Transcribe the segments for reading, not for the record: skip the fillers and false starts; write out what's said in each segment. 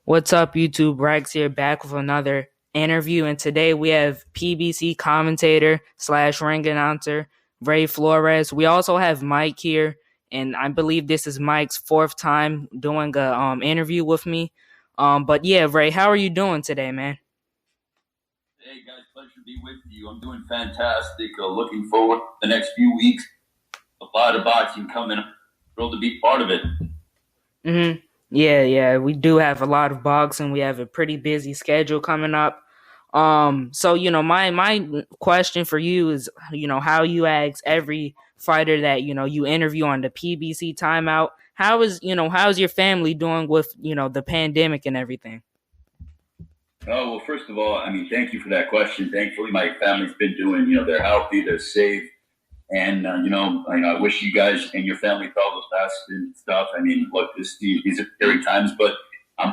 What's up, YouTube? Rackz here, back with another interview, and today we have PBC commentator slash ring announcer Ray Flores. We also have Mike here, and I believe this is Mike's fourth time doing a interview with me. But yeah, Ray, how are you doing today, man? Hey guys, pleasure to be with you. I'm doing fantastic. Looking forward to the next few weeks. A lot of boxing coming up. Thrilled to be part of it. Yeah, we do have a lot of boxing. We have a pretty busy schedule coming up. So my question for you is, how you ask every fighter that you interview on the PBC timeout. How's your family doing with the pandemic and everything? Oh, well, first of all, thank you for that question. Thankfully, my family's been doing, they're healthy, they're safe. And, I wish you guys and your family all the best and stuff. Look, these are scary times, but I'm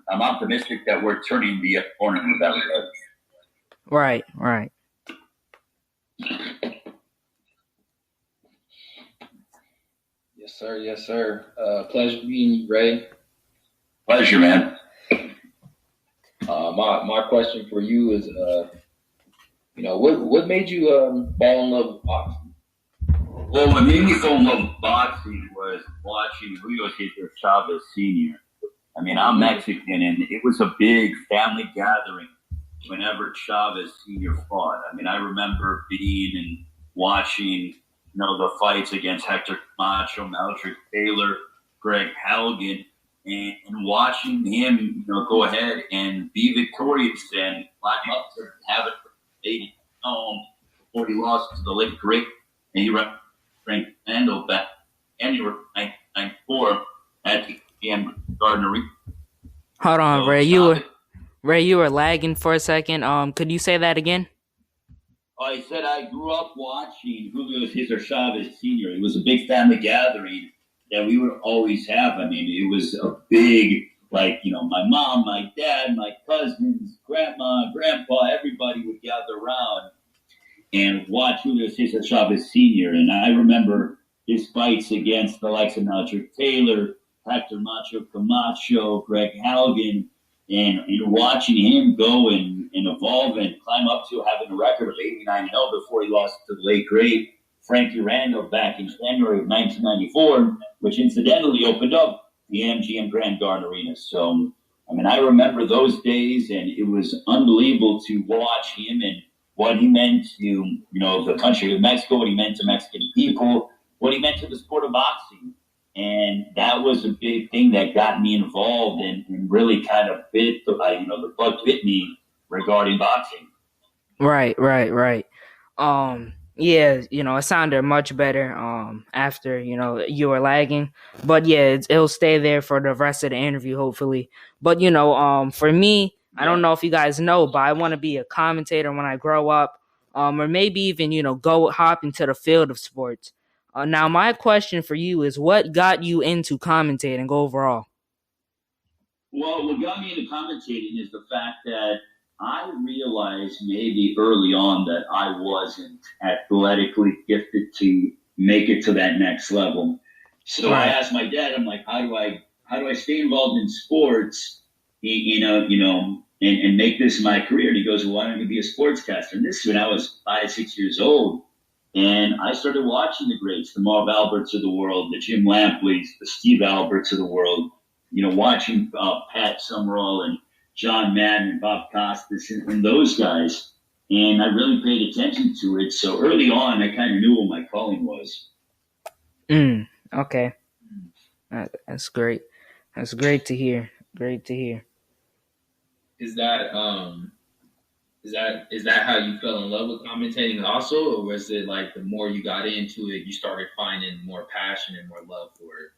optimistic that we're turning the corner in that regard. Right. Yes, sir. Pleasure meeting you, Ray. Pleasure, man. My question for you is, what made you fall in love with boxing? Well, what made me fall in love with boxing was watching Julio Cesar Chavez Sr. I'm Mexican, and it was a big family gathering whenever Chavez Sr. fought. I remember being and watching, the fights against Hector Camacho, Maltrick Taylor, Greg Halgan, and watching him, go ahead and be victorious and climb up to have it home before he lost to the late great, and he ranked Randall back, and he were 994 at the TGB Gardner. Hold on, Ray. You were lagging for a second. Could you say that again? I said I grew up watching Julio Cesar Chavez Sr. It was a big family gathering that we would always have. It was a big, my mom, my dad, my cousins, grandma, grandpa, everybody would gather around and watch Julio Cesar Chavez Sr. And I remember his fights against the likes of Maltrick Taylor, Hector Macho Camacho, Greg Halgan, and watching him go and evolve and climb up to having a record of 89-0 before he lost to the late great Frankie Randall back in January of 1994, which incidentally opened up the MGM Grand Garden Arena. So, I remember those days, and it was unbelievable to watch him and what he meant to, the country of Mexico, what he meant to Mexican people, what he meant to the sport of boxing. And that was a big thing that got me involved and really kind of bit the bug bit me regarding boxing. Right. Yeah, it sounded much better after, you were lagging. But yeah, it'll stay there for the rest of the interview, hopefully. But, for me, I don't know if you guys know, but I want to be a commentator when I grow up, or maybe even, go hop into the field of sports. Now, my question for you is, what got you into commentating overall? Well, what got me into commentating is the fact that I realized maybe early on that I wasn't athletically gifted to make it to that next level. So I asked my dad, I'm like, how do I stay involved in sports, and make this my career? And he goes, well, why don't you be a sportscaster? And this is when I was 5, 6 years old. And I started watching the greats, the Marv Alberts of the world, the Jim Lampleys, the Steve Alberts of the world, watching Pat Summerall and John Madden and Bob Costas and those guys. And I really paid attention to it. So early on, I kind of knew what my calling was. Okay. That's great. That's great to hear. Great to hear. Is that how you fell in love with commentating also, or was it like the more you got into it, you started finding more passion and more love for it?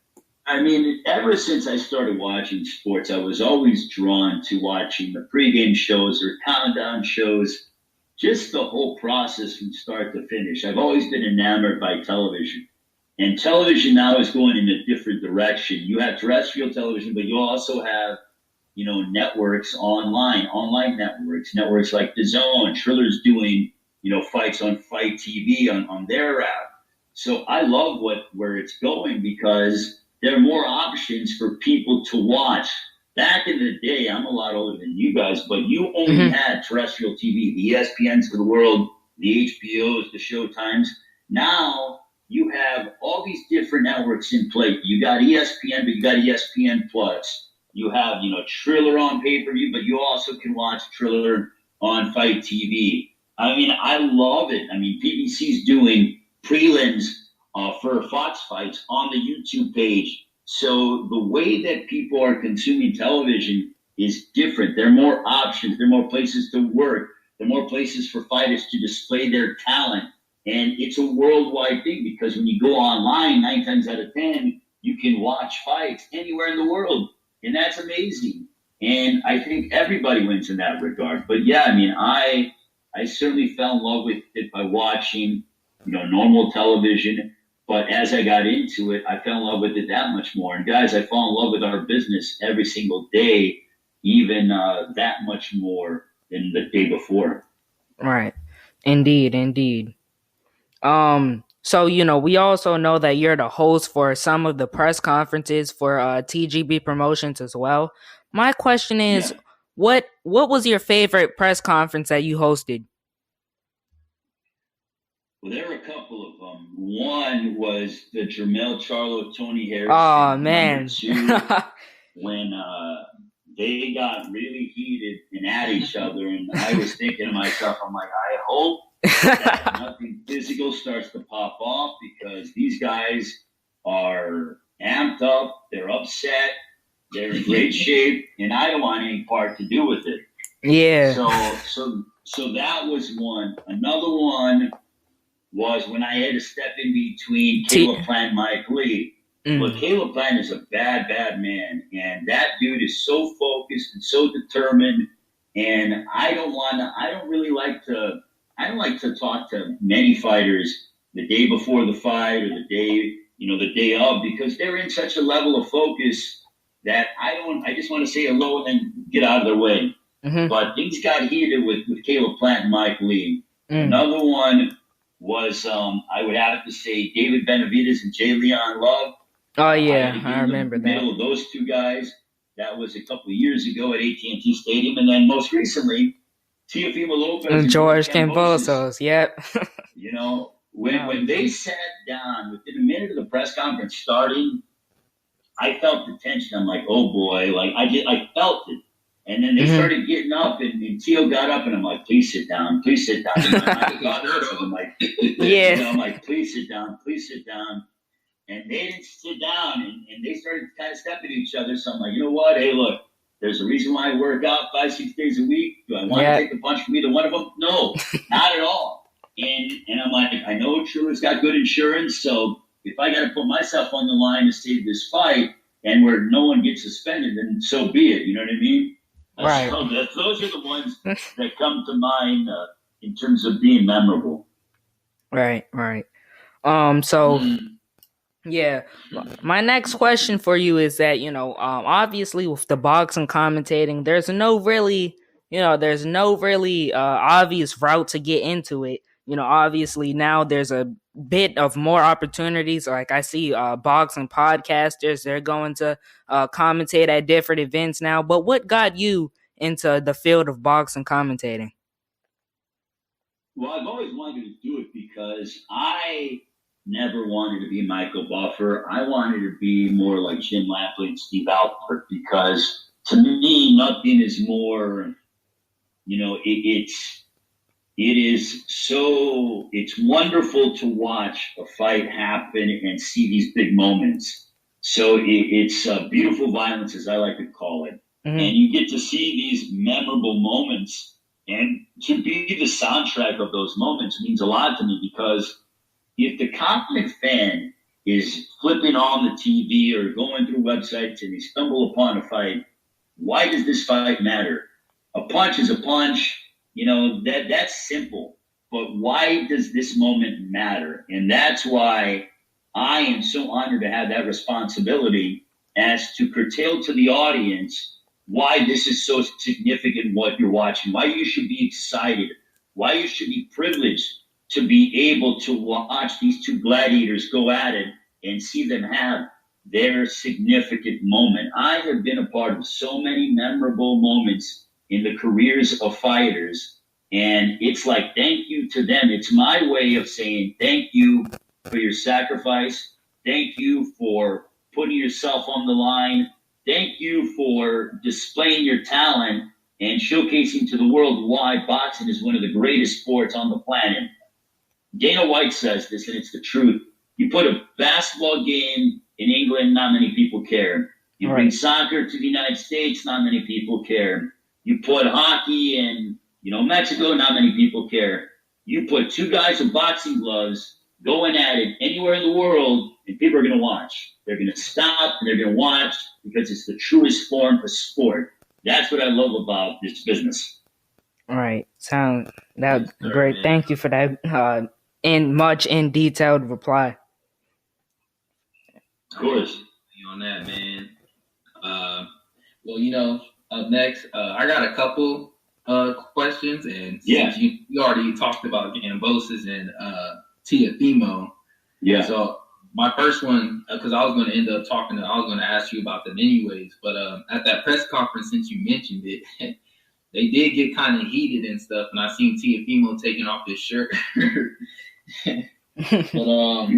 Ever since I started watching sports, I was always drawn to watching the pregame shows or countdown shows, just the whole process from start to finish. I've always been enamored by television. And television now is going in a different direction. You have terrestrial television, but you also have networks online networks like DAZN. Triller's doing, fights on Fight TV on their app. So I love where it's going because there are more options for people to watch back in the day, I'm a lot older than you guys, but you only had terrestrial TV, the ESPNs of the world, the HBOs, the Showtimes. Now you have all these different networks in play. You got ESPN, but you got ESPN Plus. You have, Triller on pay-per-view, but you also can watch Triller on Fight TV. I mean, I love it. I mean, PBC's doing prelims for Fox fights on the YouTube page. So the way that people are consuming television is different. There are more options. There are more places to work. There are more places for fighters to display their talent. And it's a worldwide thing because when you go online, 9 times out of 10, you can watch fights anywhere in the world. And that's amazing. And I think everybody wins in that regard. But yeah, I mean, I certainly fell in love with it by watching, normal television. But as I got into it, I fell in love with it that much more. And guys, I fall in love with our business every single day, even that much more than the day before. Right. Indeed. So, we also know that you're the host for some of the press conferences for TGB Promotions as well. My question is, what was your favorite press conference that you hosted? Well, there were a couple of them. One was the Jermell Charlo Tony Harris. Oh, man. When they got really heated and at each other, and I was thinking to myself, I'm like, I hope that nothing physical starts to pop off because these guys are amped up, they're upset, they're in great shape, and I don't want any part to do with it. Yeah. So that was one. Another one was when I had to step in between Caleb Plant and Mike Lee. But Caleb Plant is a bad, bad man. And that dude is so focused and so determined. And I don't like to talk to many fighters the day before the fight or the day of, because they're in such a level of focus that I just want to say hello and then get out of their way. But things got heated with Caleb Plant and Mike Lee. Another one was, I would have to say, David Benavidez and Jay Leon Love. Oh, yeah, I remember that. Middle of those two guys. That was a couple of years ago at AT&T Stadium. And then most recently, Teofimo Lopez and George Kambosos. Yep. When they sat down, within a minute of the press conference starting, I felt the tension. I'm like, oh, boy. Like, I felt it. And then they started getting up, and Teo got up, and I'm like, please sit down, please sit down. I'm like, I'm like, please sit down, please sit down. And they didn't sit down, and they started kind of stepping at each other. So I'm like, you know what? Hey, look, there's a reason why I work out 5-6 days a week. Do I want to take the punch from either one of them? No, not at all. And I'm like, I know Triller's got good insurance, so if I got to put myself on the line to save this fight and where no one gets suspended, then so be it. You know what I mean? Right. So those are the ones that come to mind in terms of being memorable. Right. Yeah, my next question for you is that, obviously with the boxing commentating, there's no really obvious route to get into it. Obviously now there's a bit of more opportunities. Like I see boxing podcasters, they're going to commentate at different events now. But what got you into the field of boxing commentating? Well, I've always wanted to do it because I never wanted to be Michael Buffer. I wanted to be more like Jim Lampley and Steve Alpert because to me, nothing is more, it's wonderful to watch a fight happen and see these big moments. So it's beautiful violence, as I like to call it. And you get to see these memorable moments, and to be the soundtrack of those moments means a lot to me because if the confident fan is flipping on the TV or going through websites and they stumble upon a fight, why does this fight matter? A punch is a punch. That's simple. But why does this moment matter? And that's why I am so honored to have that responsibility as to curtail to the audience why this is so significant, what you're watching, why you should be excited, why you should be privileged to be able to watch these two gladiators go at it and see them have their significant moment. I have been a part of so many memorable moments in the careers of fighters, and it's like, thank you to them. It's my way of saying thank you for your sacrifice. Thank you for putting yourself on the line. Thank you for displaying your talent and showcasing to the world why boxing is one of the greatest sports on the planet. Dana White says this, and it's the truth. You put a basketball game in England, not many people care. You bring soccer to the United States, not many people care. You put hockey in, Mexico, not many people care. You put two guys with boxing gloves going at it anywhere in the world, and people are going to watch. They're going to stop, and they're going to watch because it's the truest form of sport. That's what I love about this business. All right. Sound that great. Thank you for that in detailed reply. Of course. On that, man. Up next, I got a couple questions, and since you already talked about Kambosos and Teofimo. Yeah. So my first one, because I was going to end up I was going to ask you about them anyways, but at that press conference, since you mentioned it, they did get kind of heated and stuff, and I seen Teofimo taking off his shirt. But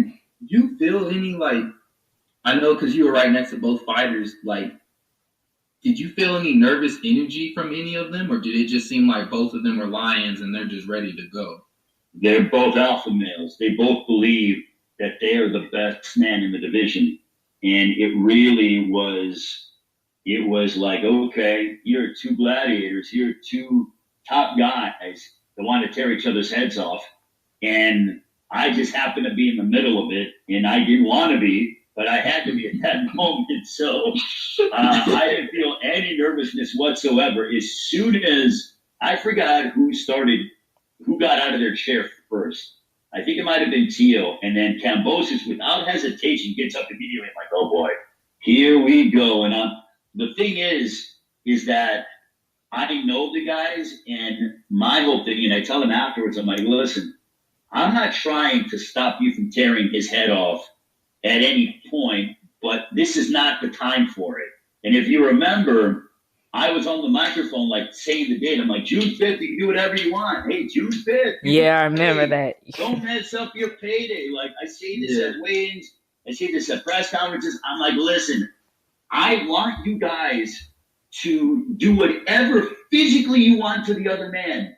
you feel any, I know because you were right next to both fighters, did you feel any nervous energy from any of them, or did it just seem like both of them are lions and they're just ready to go? They're both alpha males. They both believe that they are the best man in the division. And it really was like, okay, here are two gladiators, here are two top guys that want to tear each other's heads off. And I just happened to be in the middle of it, and I didn't want to be, but I had to be at that moment. So I didn't feel any nervousness whatsoever. As soon as I forgot who got out of their chair first. I think it might have been Teo, and then Kambosos, without hesitation, gets up immediately. I'm like, oh boy, here we go. And the thing is that I know the guys, and my whole thing, and I tell them afterwards, I'm like, listen, I'm not trying to stop you from tearing his head off at any point, but this is not the time for it. And if you remember, I was on the microphone, saying the date. I'm like, June 5th, you can do whatever you want. Hey, June 5th. Yeah, I remember that. Don't mess up your payday. I say this at weigh-ins. I say this at press conferences. I'm like, listen, I want you guys to do whatever physically you want to the other man,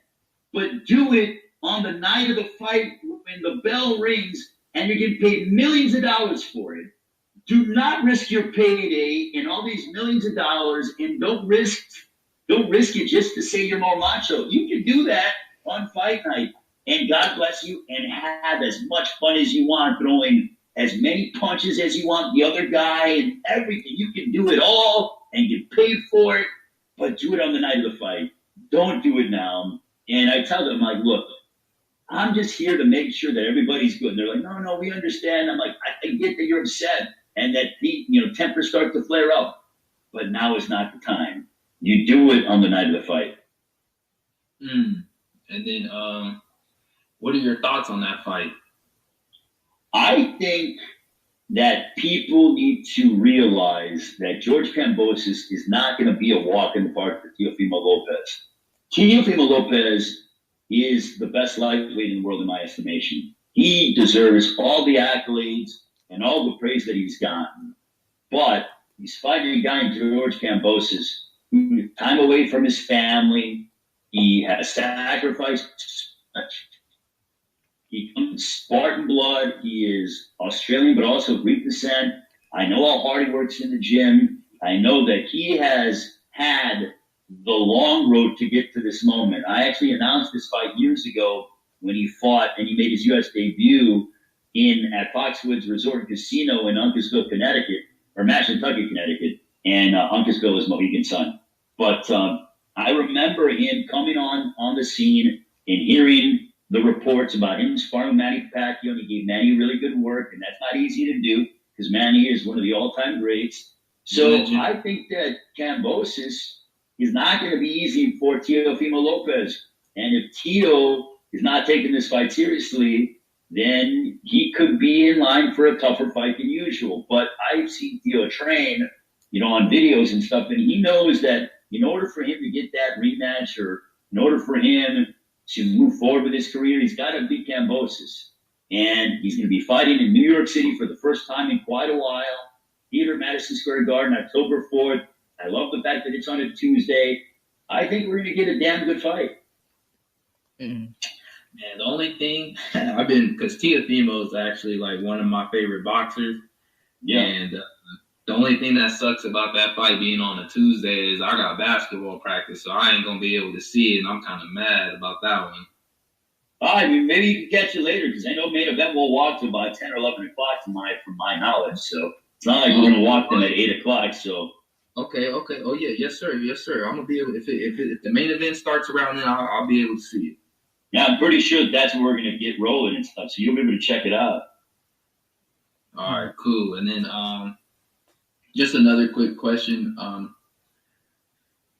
but do it on the night of the fight when the bell rings and you're getting paid millions of dollars for it. Do not risk your payday and all these millions of dollars, and don't risk it just to say you're more macho. You can do that on fight night, and God bless you, and have as much fun as you want, throwing as many punches as you want the other guy and everything. You can do it all and get paid for it, but do it on the night of the fight. Don't do it now. And I tell them, look, I'm just here to make sure that everybody's good. And they're like, no, we understand. I'm like, I get that you're upset and that the tempers start to flare up, but now is not the time. You do it on the night of the fight. And then, what are your thoughts on that fight? I think that people need to realize that George Kambosos is not going to be a walk in the park for Teofimo Lopez. Teofimo Lopez is the best lightweight in the world in my estimation. He deserves all the accolades and all the praise that he's gotten. But he's fighting a guy in George Kambosos who is time away from his family. He has sacrificed so much. He comes Spartan blood. He is Australian, but also Greek descent. I know how hard he works in the gym. I know that he has had the long road to get to this moment. I actually announced this fight years ago when he fought and he made his U.S. debut at Foxwoods Resort Casino in Uncasville, Connecticut, or Mashantucket, Connecticut, and Uncasville is Mohegan Sun. But I remember him coming on the scene and hearing the reports about him sparring Manny Pacquiao, and he gave Manny really good work, and that's not easy to do because Manny is one of the all-time greats. So I think that Kambosos is not going to be easy for Teofimo Lopez. And if Teo is not taking this fight seriously, then he could be in line for a tougher fight than usual. But I've seen Theo train, on videos and stuff, and he knows that in order for him to get that rematch, or in order for him to move forward with his career, he's got to beat Kambosos. And he's going to be fighting in New York City for the first time in quite a while. Theater Madison Square Garden, October 4th. I love the fact that it's on a Tuesday. I think we're going to get a damn good fight. Man, the only thing because Teofimo is actually like one of my favorite boxers. Yeah. And the only thing that sucks about that fight being on a Tuesday is I got basketball practice, so I ain't going to be able to see it, and I'm kind of mad about that one. I mean, maybe you can catch it later, because I know main event will walk to about 10 or 11 o'clock from my knowledge. So it's not like we're going to walk them at 8 o'clock. So okay. Oh yeah, yes sir. I'm gonna be able if the main event starts around then, I'll be able to see it. Yeah, I'm pretty sure that's where we're going to get rolling and stuff, so you'll be able to check it out. All right, cool. And then just another quick question.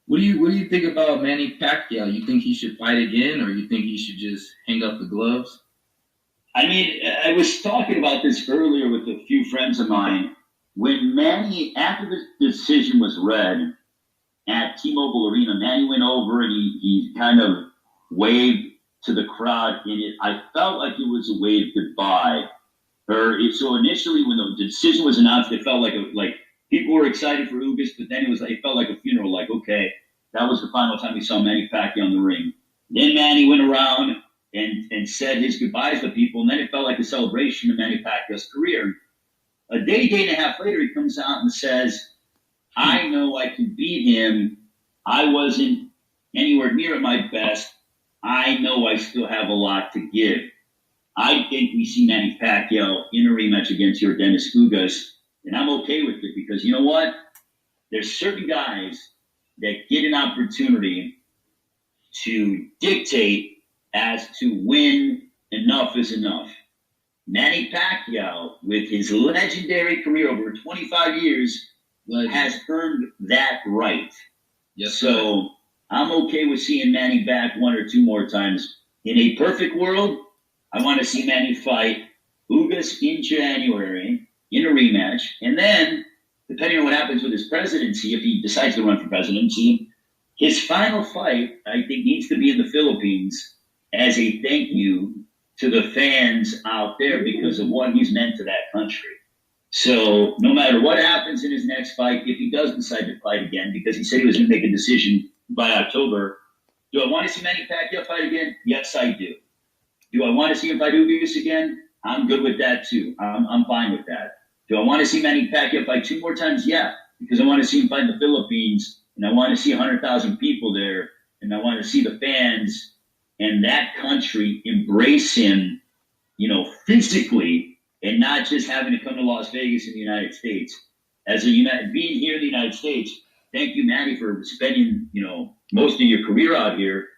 What do you think about Manny Pacquiao? You think he should fight again, or you think he should just hang up the gloves? I mean, I was talking about this earlier with a few friends of mine. When Manny, after the decision was read at T-Mobile Arena, Manny went over and he kind of waved to the crowd in it. I felt like it was a wave goodbye. So initially, when the decision was announced, it felt like people were excited for Ugas, but then it felt like a funeral. Like, okay, that was the final time we saw Manny Pacquiao in the ring. Then Manny went around and said his goodbyes to people, and then it felt like a celebration of Manny Pacquiao's career. A day and a half later, he comes out and says, I know I can beat him. I wasn't anywhere near at my best. I know I still have a lot to give. I think we see Manny Pacquiao in a rematch against Yordenis Ugas, and I'm okay with it, because you know what? There's certain guys that get an opportunity to dictate as to when enough is enough. Manny Pacquiao, with his legendary career over 25 years, has earned that right. Yes, so I'm okay with seeing Manny back one or two more times. In a perfect world, I want to see Manny fight Ugas in January in a rematch. And then, depending on what happens with his presidency, if he decides to run for presidency, his final fight, I think, needs to be in the Philippines as a thank you to the fans out there because of what he's meant to that country. So no matter what happens in his next fight, if he does decide to fight again, because he said he was going to make a decision by October, do I want to see Manny Pacquiao fight again? Yes, I do. Do I want to see him fight Ugas again? I'm good with that too. I'm fine with that. Do I want to see Manny Pacquiao fight two more times? Yeah, because I want to see him fight in the Philippines, and I want to see 100,000 people there, and I want to see the fans and that country embrace him, physically, and not just having to come to Las Vegas in the United States. Being here in the United States, thank you, Manny, for spending, most of your career out here,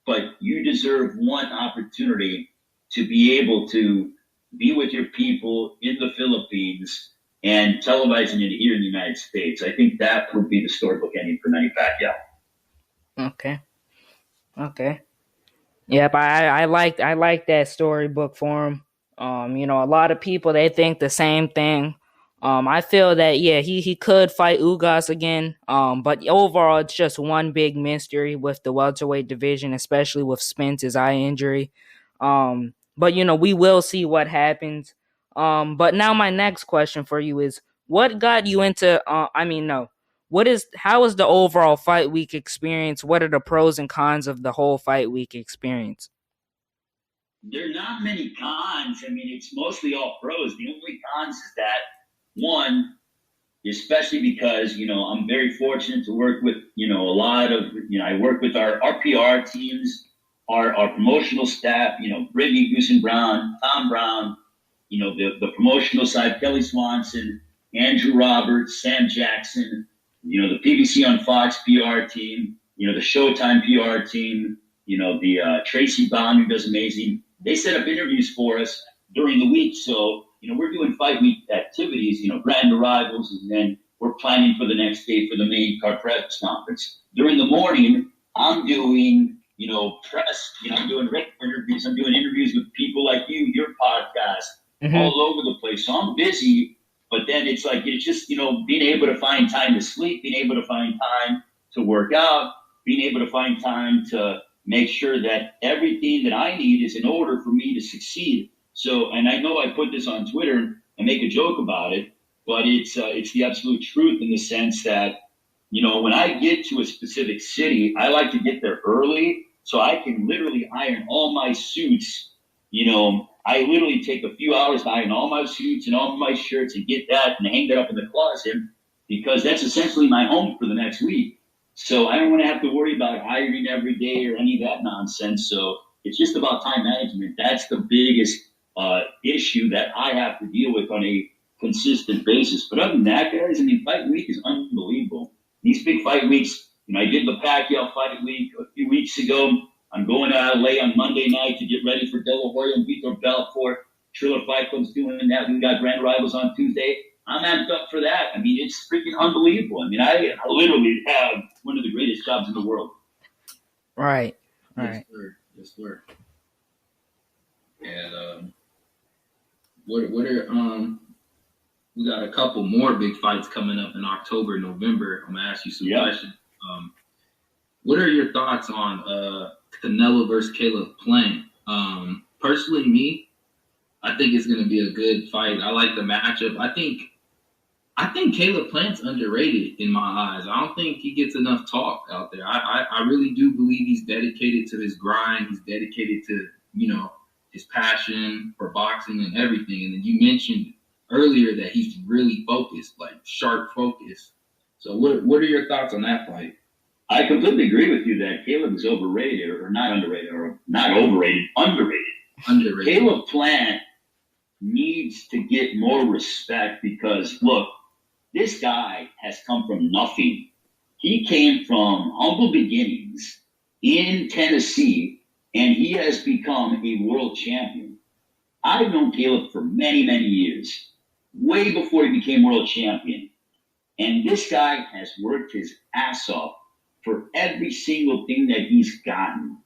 but you deserve one opportunity to be able to be with your people in the Philippines and televising it here in the United States. I think that would be the storybook ending for Manny Pacquiao. Okay. Yep, I like that storybook for him. A lot of people, they think the same thing. I feel that he could fight Ugas again. But overall, it's just one big mystery with the welterweight division, especially with Spence's eye injury. But we will see what happens. But now my next question for you is, what got you into? How is the overall fight week experience? What are the pros and cons of the whole fight week experience? There are not many cons. I mean, it's mostly all pros. The only cons is that, one, especially because, I'm very fortunate to work with, a lot of, I work with our PR teams, our promotional staff, Brittany Goosen Brown, Tom Brown, the promotional side, Kelly Swanson, Andrew Roberts, Sam Jackson, the PBC on Fox PR team, the Showtime PR team, the Tracy Bond, who does amazing. They set up interviews for us during the week. So, we're doing fight week activities, grand arrivals, and then we're planning for the next day for the main card press conference. During the morning, I'm doing press. I'm doing interviews. I'm doing interviews with people like you, your podcast, all over the place. So I'm busy, but then it's just, being able to find time to sleep, being able to find time to work out, being able to find time to make sure that everything that I need is in order for me to succeed. So, and I know I put this on Twitter and make a joke about it, but it's the absolute truth in the sense that, when I get to a specific city, I like to get there early so I can literally iron all my suits. I literally take a few hours to iron all my suits and all my shirts and get that and hang that up in the closet because that's essentially my home for the next week. So I don't want to have to worry about ironing every day or any of that nonsense. So it's just about time management. That's the biggest issue that I have to deal with on a consistent basis. But other than that, guys, fight week is unbelievable. These big fight weeks, I did the Pacquiao fight week a few weeks ago. I'm going to LA on Monday night to get ready for De La Hoya and Vitor Belfort. Triller Fight Club's doing that. We got Grand Rivals on Tuesday. I'm amped up for that. It's freaking unbelievable. I literally have one of the greatest jobs in the world. Right. Yes, sir. And what are we got a couple more big fights coming up in October and November. I'm gonna ask you some questions. What are your thoughts on Canelo versus Caleb Plant? Personally, I think it's gonna be a good fight. I like the matchup. I think Caleb Plant's underrated in my eyes. I don't think he gets enough talk out there. I really do believe he's dedicated to his grind. He's dedicated to, his passion for boxing and everything. And then you mentioned earlier that he's really focused, like sharp focus. So what are your thoughts on that fight? I completely agree with you that Caleb is overrated or not underrated or not overrated, underrated. Caleb Plant needs to get more respect because, look, this guy has come from nothing. He came from humble beginnings in Tennessee, and he has become a world champion. I've known Caleb for many, many years, way before he became world champion. And this guy has worked his ass off for every single thing that he's gotten.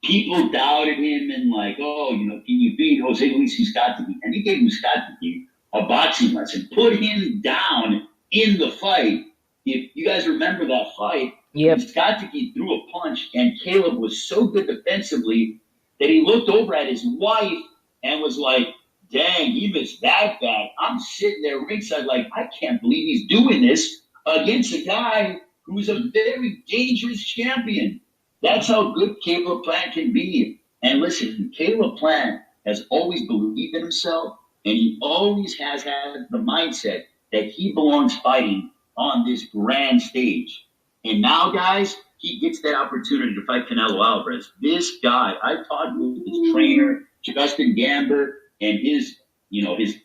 People doubted him and can you beat Jose Luis Muscatini? And he gave Muscatini a boxing lesson, put him down in the fight. If you guys remember that fight, Muscatini threw a punch and Caleb was so good defensively that he looked over at his wife and was like, dang, he missed that bad. I'm sitting there ringside I can't believe he's doing this against a guy who's a very dangerous champion. That's how good Caleb Plant can be. And listen, Caleb Plant has always believed in himself, and he always has had the mindset that he belongs fighting on this grand stage. And now, guys, he gets that opportunity to fight Canelo Alvarez. This guy, I talked with his trainer, Justin Gamber, and his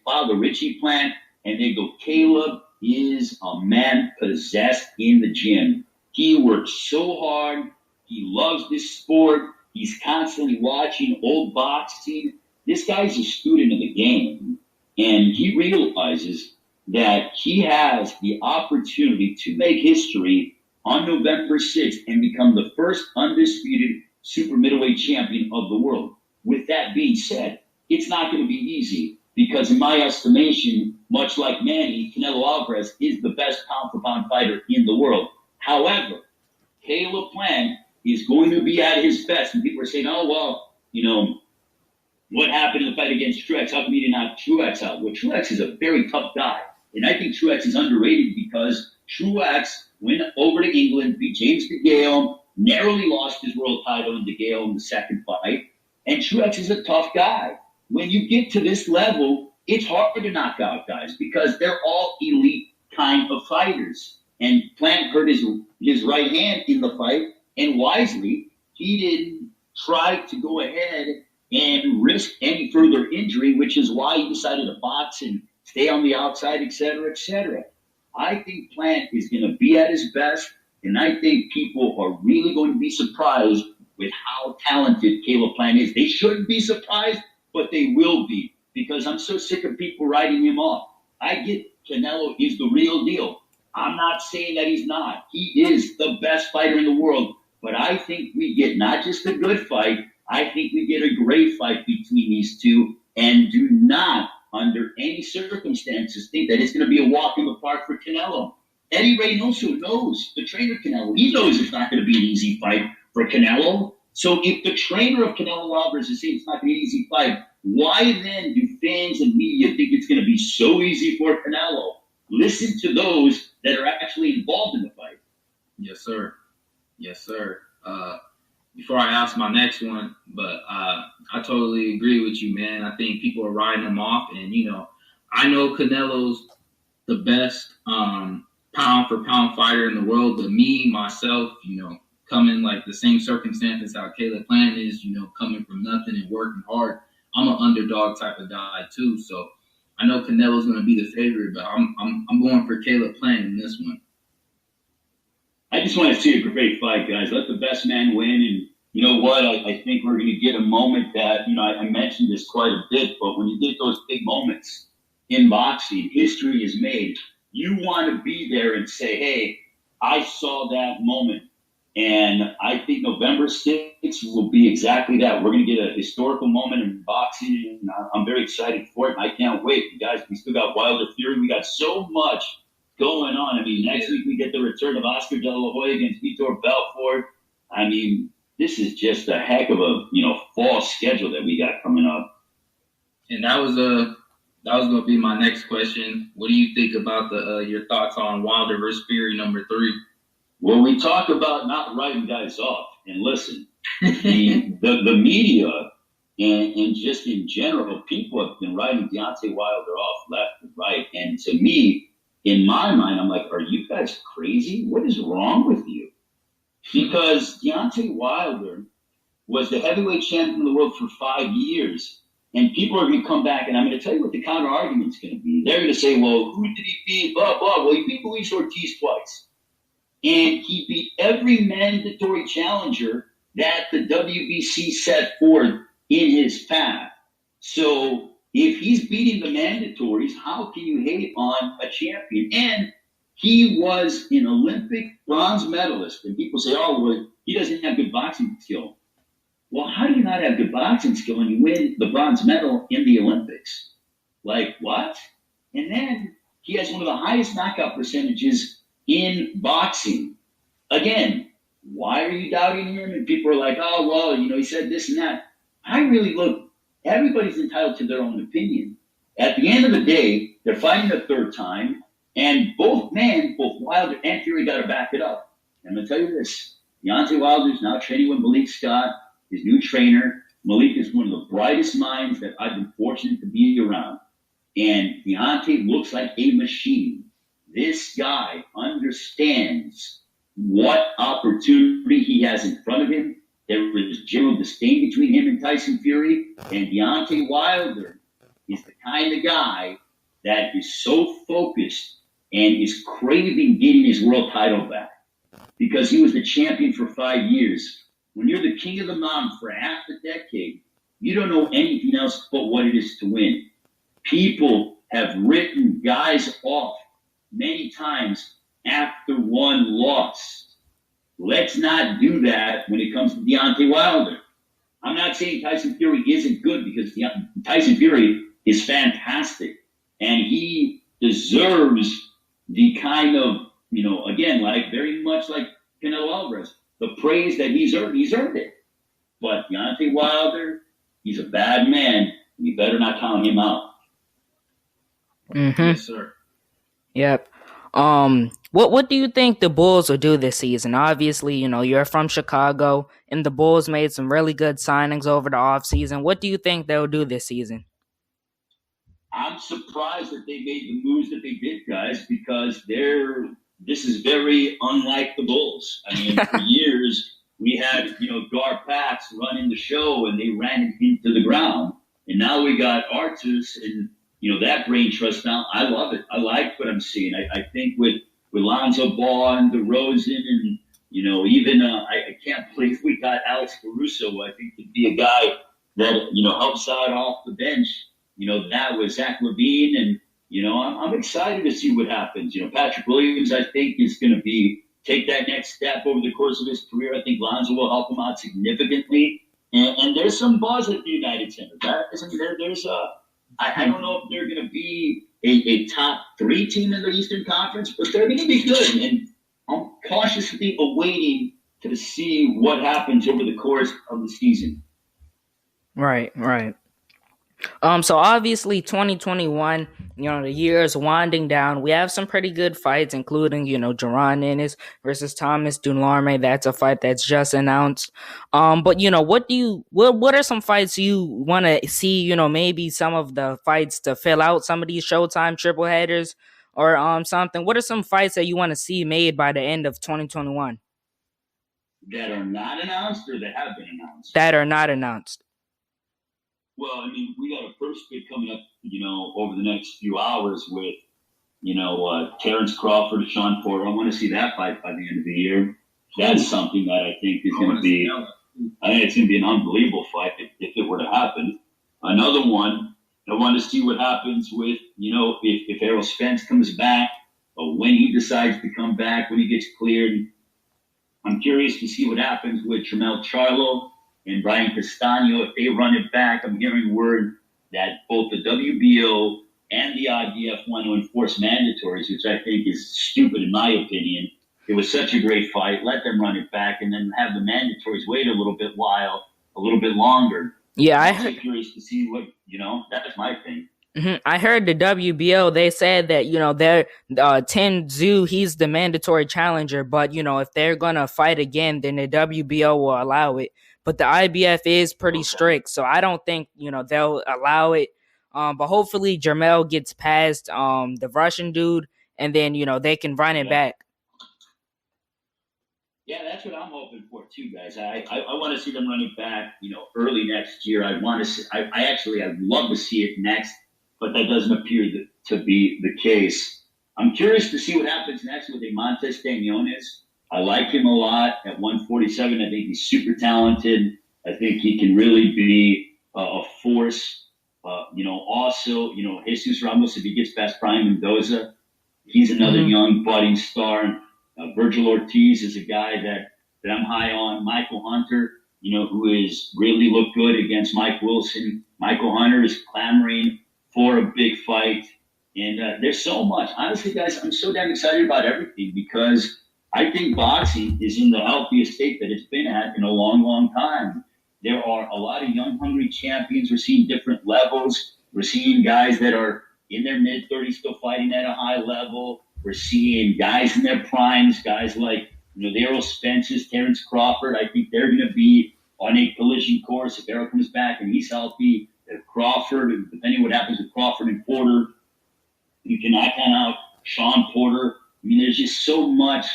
father, Richie Plant, and they go, Caleb is a man possessed in the gym. He works so hard. He loves this sport. He's constantly watching old boxing. This guy's a student of the game, and he realizes that he has the opportunity to make history on November 6th and become the first undisputed super middleweight champion of the world. With that being said, it's not going to be easy because in my estimation, much like Manny, Canelo Alvarez is the best pound-for-pound fighter in the world. However, Caleb Plant is going to be at his best. And people are saying, oh, well, what happened in the fight against Truex? How come you didn't knock Truex out? Well, Truex is a very tough guy. And I think Truex is underrated because Truex went over to England, beat James DeGale, narrowly lost his world title in DeGale in the second fight. And Truex is a tough guy. When you get to this level, it's hard to knock out guys because they're all elite kind of fighters. And Plant hurt his right hand in the fight, and wisely, he didn't try to go ahead and risk any further injury, which is why he decided to box and stay on the outside, et cetera, et cetera. I think Plant is going to be at his best, and I think people are really going to be surprised with how talented Caleb Plant is. They shouldn't be surprised, but they will be, because I'm so sick of people writing him off. I get Canelo is the real deal. I'm not saying that he's not. He is the best fighter in the world, But I think we get not just a good fight, I think we get a great fight between these two, and do not, under any circumstances, think that it's going to be a walk in the park for Canelo. Eddie Reynoso knows, the trainer Canelo, he knows it's not going to be an easy fight for Canelo. So if the trainer of Canelo Alvarez is saying it's not going to be an easy fight, why then do fans and media think it's going to be so easy for Canelo? Listen to those that are actually involved in the fight. Yes, sir. Yes, sir. Before I ask my next one, but I totally agree with you, man. I think people are writing him off, and I know Canelo's the best pound for pound fighter in the world, but me myself, coming like the same circumstances how Caleb Plant is, coming from nothing and working hard, I'm an underdog type of guy too. So I know Canelo's going to be the favorite, but I'm going for Caleb Plant in this one. I just want to see a great fight, guys. Let the best man win. And you know what? I think we're going to get a moment that, I mentioned this quite a bit, but when you get those big moments in boxing, history is made. You want to be there and say, hey, I saw that moment. And I think November 6th will be exactly that. We're going to get a historical moment in boxing, and I'm very excited for it. I can't wait. Guys, we still got Wilder Fury. We got so much going on. I mean, next week we get the return of Oscar De La Hoya against Vitor Belfort. I mean, this is just a heck of a, fall schedule that we got coming up. And that was going to be my next question. What do you think about your thoughts on Wilder versus Fury number 3? Well, we talk about not writing guys off. And listen, the media and just in general, people have been writing Deontay Wilder off left and right. And to me, in my mind, I'm like, are you guys crazy? What is wrong with you? Because Deontay Wilder was the heavyweight champion of the world for 5 years. And people are going to come back, and I'm going to tell you what the counter argument's going to be. They're going to say, well, who did he beat? Blah, blah. Well, he beat Luis Ortiz twice. And he beat every mandatory challenger that the WBC set forth in his path. So if he's beating the mandatories, how can you hate on a champion? And he was an Olympic bronze medalist. And people say, oh, well, he doesn't have good boxing skill. Well, how do you not have good boxing skill when you win the bronze medal in the Olympics? Like, what? And then he has one of the highest knockout percentages in boxing. Again, why are you doubting him? And people are like, oh, well, he said this and that. I really look, everybody's entitled to their own opinion. At the end of the day, they're fighting a third time, and both Wilder and Fury got to back it up. And I'm going to tell you this, Deontay Wilder is now training with Malik Scott, his new trainer. Malik is one of the brightest minds that I've been fortunate to be around. And Deontay looks like a machine. This guy understands what opportunity he has in front of him. There was general disdain between him and Tyson Fury. And Deontay Wilder is the kind of guy that is so focused and is craving getting his world title back. Because he was the champion for 5 years. When you're the king of the mountain for half a decade, you don't know anything else but what it is to win. People have written guys off many times after one loss. Let's not do that when it comes to Deontay Wilder. I'm not saying Tyson Fury isn't good, because Tyson Fury is fantastic. And he deserves the kind of, again, like very much like Canelo Alvarez, the praise that he's earned. He's earned it. But Deontay Wilder, he's a bad man. We better not count him out. Mm-hmm. Yes, sir. Yep. What do you think the Bulls will do this season? Obviously, you're from Chicago, and the Bulls made some really good signings over the offseason. What do you think they'll do this season? I'm surprised that they made the moves that they did, guys, because this is very unlike the Bulls. I mean, for years, we had, Gar Pax running the show, and they ran it into the ground. And now we got Artus and, that brain trust now. I love it. I like what I'm seeing. I think with Lonzo Ball and DeRozan and, even I can't believe we got Alex Caruso. I think to be a guy that, helps out off the bench. That was Zach LaVine. And, I'm excited to see what happens. Patrick Williams, I think, is going to be take that next step over the course of his career. I think Lonzo will help him out significantly. And there's some buzz at the United Center. I don't know if they're going to be a top 3 team in the Eastern Conference, but they're going to be good. And I'm cautiously awaiting to see what happens over the course of the season. Right. So obviously 2021, the year is winding down. We have some pretty good fights, including, Jaron Ennis versus Thomas Dulorme. That's a fight that's just announced. But what are some fights you want to see, maybe some of the fights to fill out some of these Showtime triple headers or something? What are some fights that you want to see made by the end of 2021? That are not announced or that have been announced? That are not announced. Well, I mean, we got a first bid coming up, over the next few hours with, Terrence Crawford and Sean Porter. I want to see that fight by the end of the year. That's something that I think is going to be, I think it's going to be an unbelievable fight if it were to happen. Another one, I want to see what happens with, if Errol Spence comes back, or when he decides to come back, when he gets cleared. I'm curious to see what happens with Tramel Charlo and Brian Castano. If they run it back, I'm hearing word that both the WBO and the IBF want to enforce mandatories, which I think is stupid in my opinion. It was such a great fight. Let them run it back and then have the mandatories wait a little bit longer. Yeah, I'm curious to see what, that's my thing. Mm-hmm. I heard the WBO, they said that, they're Tim Tszyu, he's the mandatory challenger, but, if they're going to fight again, then the WBO will allow it. But the IBF is pretty strict, so I don't think, they'll allow it. But hopefully Jermell gets past the Russian dude, and then, they can run it back. Yeah, that's what I'm hoping for too, guys. I want to see them run it back, early next year. I'd love to see it next, but that doesn't appear to be the case. I'm curious to see what happens next with Montes Staniones. I like him a lot at 147. I think he's super talented. I think he can really be a force. Also, Jesus Ramos, if he gets past Brian Mendoza, he's another young budding star. Virgil Ortiz is a guy that I'm high on. Michael Hunter, who is really looked good against Mike Wilson. Michael Hunter is clamoring for a big fight. And there's so much. Honestly, guys, I'm so damn excited about everything because I think boxing is in the healthiest state that it's been at in a long, long time. There are a lot of young, hungry champions. We're seeing different levels. We're seeing guys that are in their mid-30s still fighting at a high level. We're seeing guys in their primes, guys like, the Errol Spences, Terrence Crawford. I think they're going to be on a collision course if Errol comes back and he's healthy. If Crawford, depending what happens with Crawford and Porter, you can knock out Sean Porter. I mean, there's just so much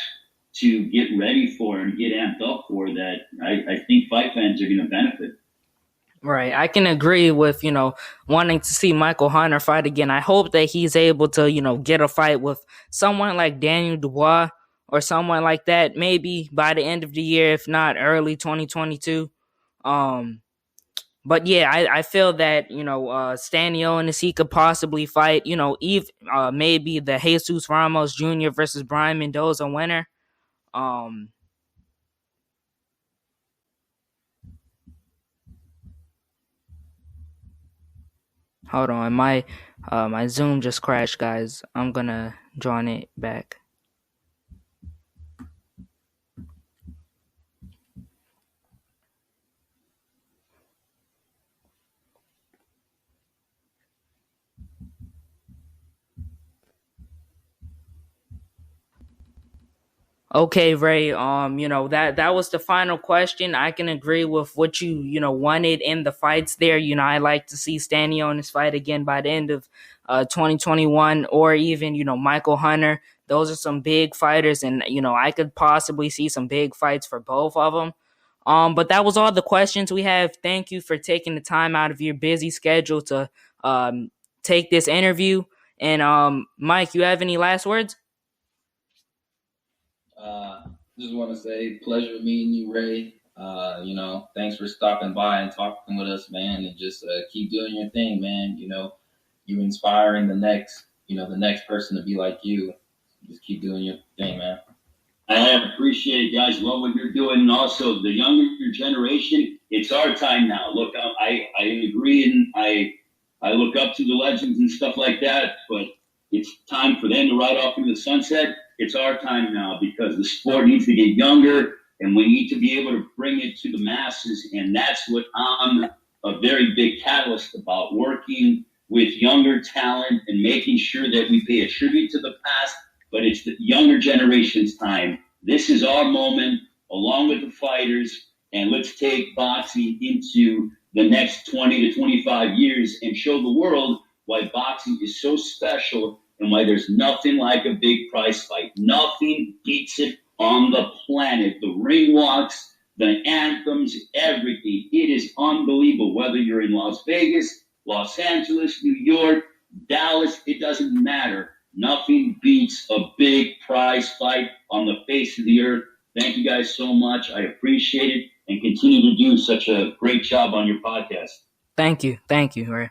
to get ready for and get amped up for that I think fight fans are going to benefit. Right. I can agree with, wanting to see Michael Hunter fight again. I hope that he's able to, get a fight with someone like Daniel Dubois or someone like that, maybe by the end of the year, if not early 2022. But yeah, I feel that, Stanionis, he could possibly fight, maybe the Jesus Ramos Jr. versus Brian Mendoza winner. Hold on, my Zoom just crashed, guys. I'm gonna join it back. Okay, Ray, that was the final question. I can agree with what you wanted in the fights there. I like to see Stanionis fight again by the end of 2021 or even, Michael Hunter. Those are some big fighters and, I could possibly see some big fights for both of them. But that was all the questions we have. Thank you for taking the time out of your busy schedule to take this interview. And Mike, you have any last words? Just want to say pleasure meeting you, Ray. Thanks for stopping by and talking with us, man, and just keep doing your thing, man. You inspiring the next person to be like you. Just keep doing your thing, man. I appreciate it, guys. Love what you're doing. And also, the younger generation, it's our time now. Look, I agree, and I look up to the legends and stuff like that, but it's time for them to ride off into the sunset. It's our time now because the sport needs to get younger, and we need to be able to bring it to the masses, and that's what I'm a very big catalyst about, working with younger talent and making sure that we pay a tribute to the past, but it's the younger generation's time. This is our moment, along with the fighters, and let's take boxing into the next 20 to 25 years and show the world why boxing is so special and why there's nothing like a big prize fight. Nothing beats it on the planet. The ring walks, the anthems, everything. It is unbelievable. Whether you're in Las Vegas, Los Angeles, New York, Dallas, it doesn't matter. Nothing beats a big prize fight on the face of the earth. Thank you guys so much. I appreciate it, and continue to do such a great job on your podcast. Thank you, Ray.